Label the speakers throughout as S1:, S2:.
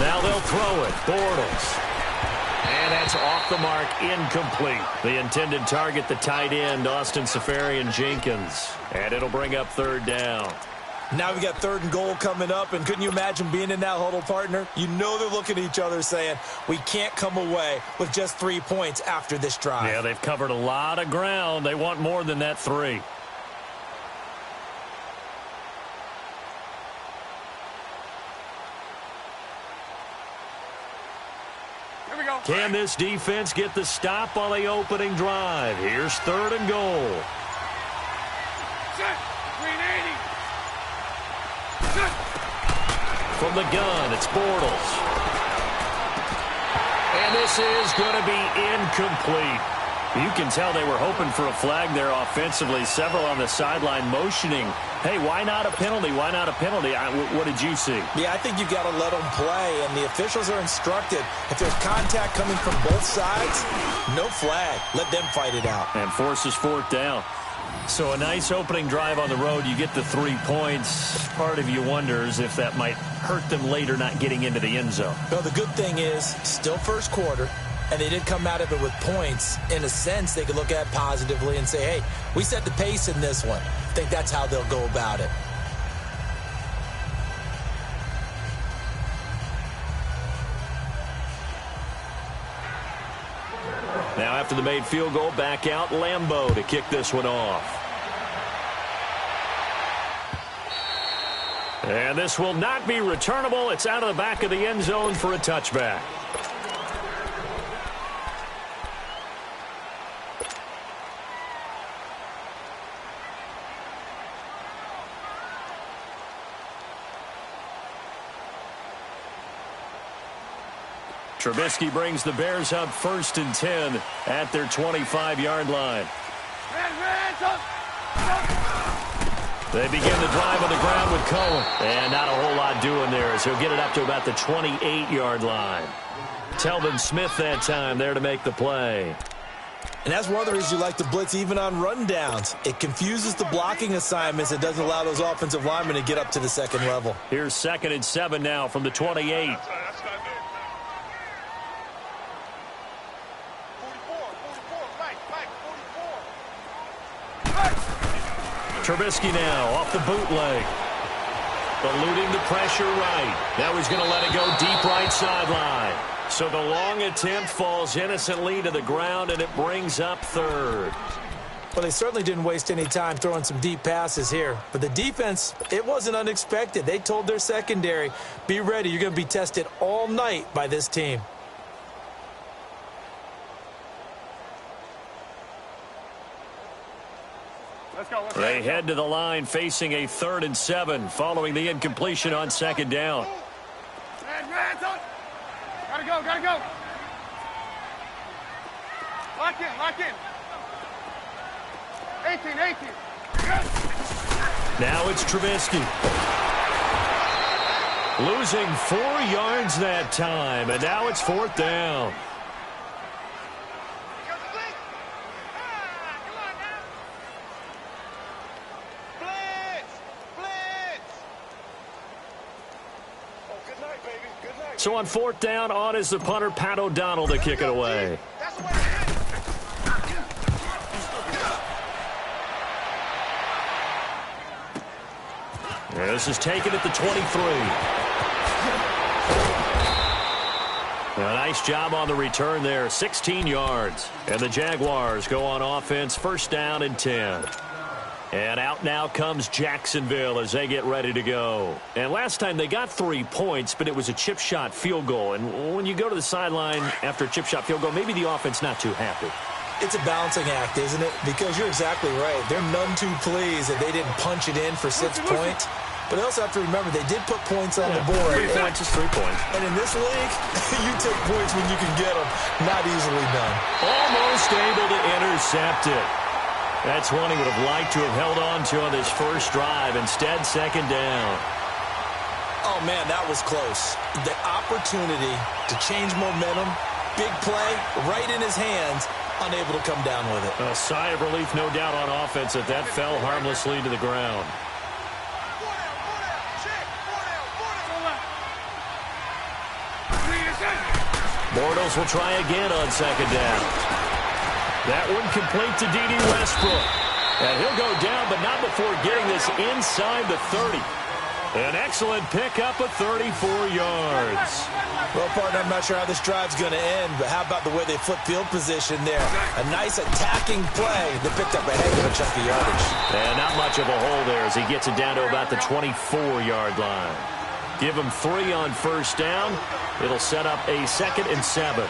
S1: Now they'll throw it. Bortles. And that's off the mark, incomplete. The intended target, the tight end, Austin Safarian-Jenkins. And it'll bring up third down.
S2: Now we got 3rd and goal coming up, and couldn't you imagine being in that huddle, partner? You know they're looking at each other saying, we can't come away with just 3 points after this drive.
S1: Yeah, they've covered a lot of ground. They want more than that 3. Can this defense get the stop on the opening drive? Here's 3rd and goal. From the gun, it's Bortles. And this is going to be incomplete. You can tell they were hoping for a flag there offensively. Several on the sideline motioning, hey, why not a penalty? Why not a penalty? What did you see?
S2: Yeah, I think you've got to let them play, and the officials are instructed. If there's contact coming from both sides, no flag. Let them fight it out.
S1: And forces 4th down. So a nice opening drive on the road. You get the 3 points. Part of you wonders if that might hurt them later not getting into the end zone.
S2: No, the good thing is still first quarter, and they did come out of it with points. In a sense, they could look at it positively and say, hey, we set the pace in this one. I think that's how they'll go about it.
S1: Now after the made field goal, back out Lambeau to kick this one off. And this will not be returnable. It's out of the back of the end zone for a touchback. Trubisky brings the Bears up 1st and 10 at their 25-yard line. They begin the drive on the ground with Cohen. And not a whole lot doing there as he'll get it up to about the 28-yard line. Telvin Smith that time there to make the play.
S2: And that's one of the reasons you like to blitz even on rundowns. It confuses the blocking assignments. It doesn't allow those offensive linemen to get up to the second level.
S1: Here's 2nd and 7 now from the 28. Trubisky now off the bootleg. Eluding the pressure right. Now he's going to let it go deep right sideline. So the long attempt falls innocently to the ground, and it brings up 3rd.
S2: Well, they certainly didn't waste any time throwing some deep passes here. But the defense, it wasn't unexpected. They told their secondary, be ready. You're going to be tested all night by this team.
S1: They head to the line facing a 3rd and 7 following the incompletion on 2nd down.
S3: Gotta go, gotta go. Lock in. 18.
S1: Now it's Trubisky. Losing 4 yards that time, and now it's 4th down. So on 4th down, on is the punter, Pat O'Donnell, to kick it away. This is taken at the 23. A nice job on the return there, 16 yards. And the Jaguars go on offense, 1st down and 10. And out now comes Jacksonville as they get ready to go. And last time they got 3 points, but it was a chip shot field goal. And when you go to the sideline after a chip shot field goal, maybe the offense not too happy.
S2: It's a balancing act, isn't it? Because you're exactly right. They're none too pleased that they didn't punch it in for 6 points. But they also have to remember they did put points on the board.
S1: 3 points is 3 points.
S2: And in this league, you take points when you can get them. Not easily done.
S1: Almost able to intercept it. That's one he would have liked to have held on to on this first drive. Instead, 2nd down.
S2: Oh, man, that was close. The opportunity to change momentum, big play, right in his hands, unable to come down with it.
S1: A sigh of relief, no doubt, on offense that fell harmlessly to the ground. Bortles will try again on second down. That one complete to D.D. Westbrook. And he'll go down, but not before getting this inside the 30. An excellent pickup of 34 yards.
S2: Well, partner, I'm not sure how this drive's going to end, but how about the way they flip field position there? A nice attacking play that picked up a heck of a chunk of yardage.
S1: And not much of a hole there as he gets it down to about the 24-yard line. Give him 3 on first down. It'll set up a 2nd and 7.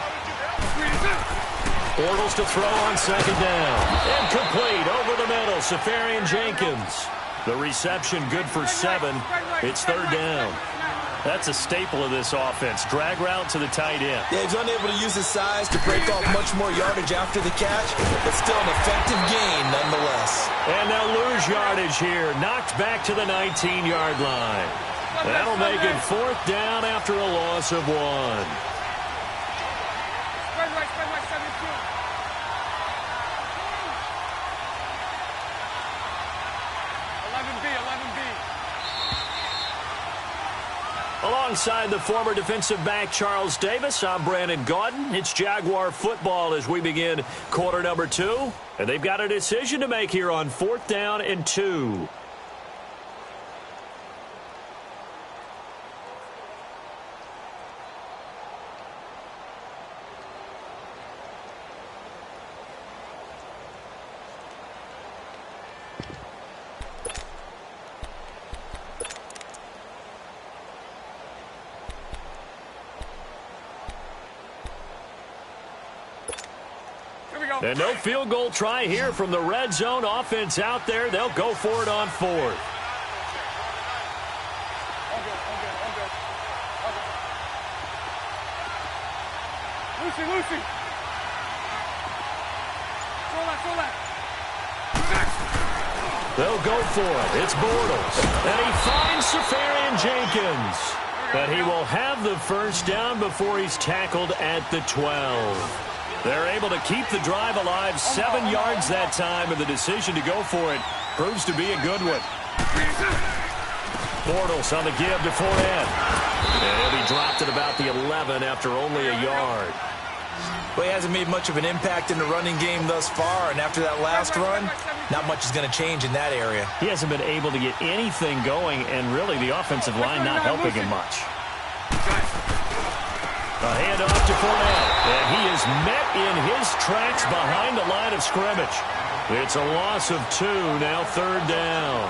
S1: Bortles to throw on second down. Incomplete over the middle. Safarian Jenkins. The reception good for 7. It's 3rd down. That's a staple of this offense. Drag route to the tight end.
S2: Yeah, he's unable to use his size to break off much more yardage after the catch, but still an effective gain nonetheless.
S1: And they'll lose yardage here. Knocked back to the 19-yard line. That'll make it 4th down after a loss of 1.
S3: Spread right, 72.
S1: Alongside the former defensive back Charles Davis, I'm Brandon Gaudin. It's Jaguar football as we begin quarter number 2. And they've got a decision to make here on 4th down and 2. And no field goal try here from the red zone offense out there. They'll go for it on 4th.
S3: All good. Lucy. Throw that.
S1: They'll go for it. It's Bortles. And he finds Safarian Jenkins. But he will have the first down before he's tackled at the 12. They're able to keep the drive alive, 7 yards that time, and the decision to go for it proves to be a good one. Bortles on the give to Fournette. And he'll be dropped at about the 11 after only a yard.
S2: Well, he hasn't made much of an impact in the running game thus far, and after that last run, not much is going to change in that area.
S1: He hasn't been able to get anything going, and really the offensive line not helping him much. A handoff to Fournette, and he is met in his tracks behind the line of scrimmage. It's a loss of 2, now 3rd down.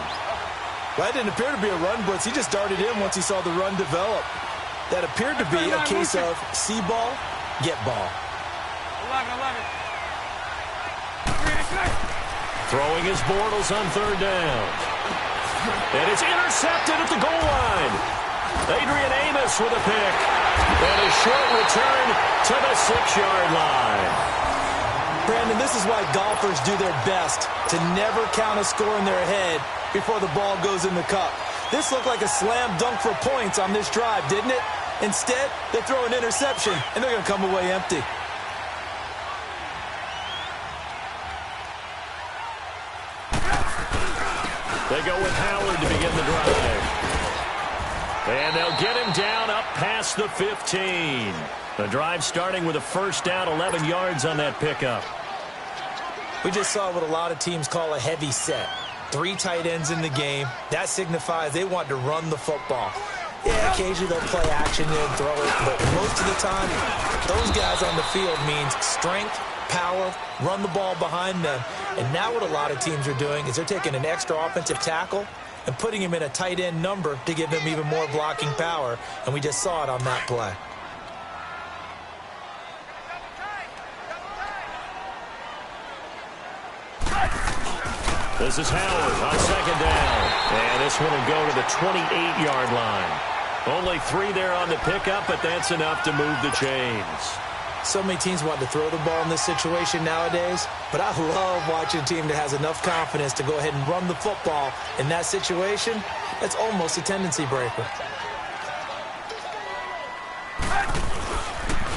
S2: Well, that didn't appear to be a run blitz. He just darted in once he saw the run develop. That appeared to be a case of see ball, get ball.
S3: 11.
S1: Throwing his Bortles on 3rd down. And it's intercepted at the goal line. Adrian Amos with a pick. And a short return to the 6-yard line.
S2: Brandon, this is why golfers do their best to never count a score in their head before the ball goes in the cup. This looked like a slam dunk for points on this drive, didn't it? Instead, they throw an interception, and they're going to come away empty.
S1: They go with Howard to begin the drive. And they'll get him down up past the 15. The drive starting with a first down, 11 yards on that pickup.
S2: We just saw what a lot of teams call a heavy set. 3 tight ends in the game. That signifies they want to run the football. Yeah, occasionally they'll play action and throw it, but most of the time, those guys on the field means strength, power, run the ball behind them. And now what a lot of teams are doing is they're taking an extra offensive tackle and putting him in a tight end number to give them even more blocking power. And we just saw it on that play.
S1: This is Howard on second down. And this one will go to the 28-yard line. Only 3 there on the pickup, but that's enough to move the chains.
S2: So many teams want to throw the ball in this situation nowadays, but I love watching a team that has enough confidence to go ahead and run the football in that situation. That's almost a tendency breaker.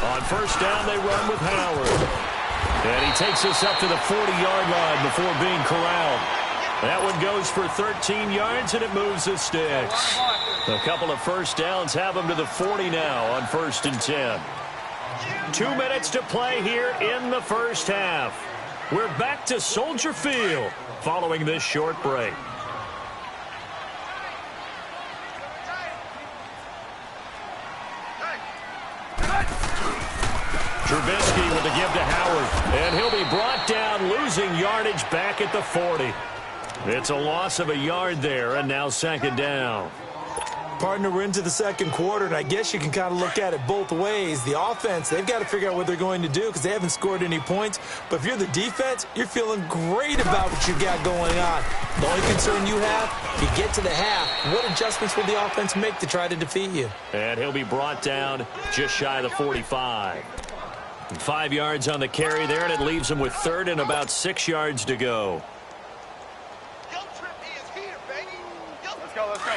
S1: On first down, they run with Howard. And he takes us up to the 40-yard line before being corralled. That one goes for 13 yards, and it moves the sticks. A couple of first downs have him to the 40 now on 1st and 10. 2 minutes to play here in the first half. We're back to Soldier Field following this short break. Trubisky with the give to Howard, and he'll be brought down, losing yardage back at the 40. It's a loss of a yard there, and now second down.
S2: Partner, we're into the second quarter, and I guess you can kind of look at it both ways. The offense, they've got to figure out what they're going to do because they haven't scored any points. But if you're the defense, you're feeling great about what you got going on. The only concern you have, if you get to the half, what adjustments will the offense make to try to defeat you?
S1: And he'll be brought down just shy of the 45. 5 yards on the carry there, and it leaves him with third and about 6 yards to go.
S3: Let's go, let's go.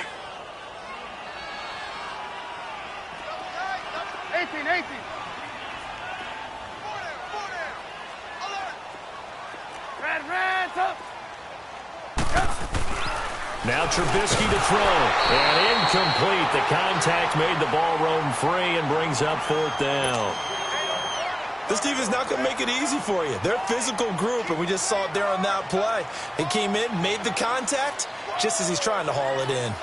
S3: 18, 18. Red, top.
S1: Now Trubisky to throw, and incomplete. The contact made the ball roam free and brings up fourth down.
S2: This team is not going to make it easy for you. They're a physical group, and we just saw it there on that play. He came in, made the contact, just as he's trying to haul it in.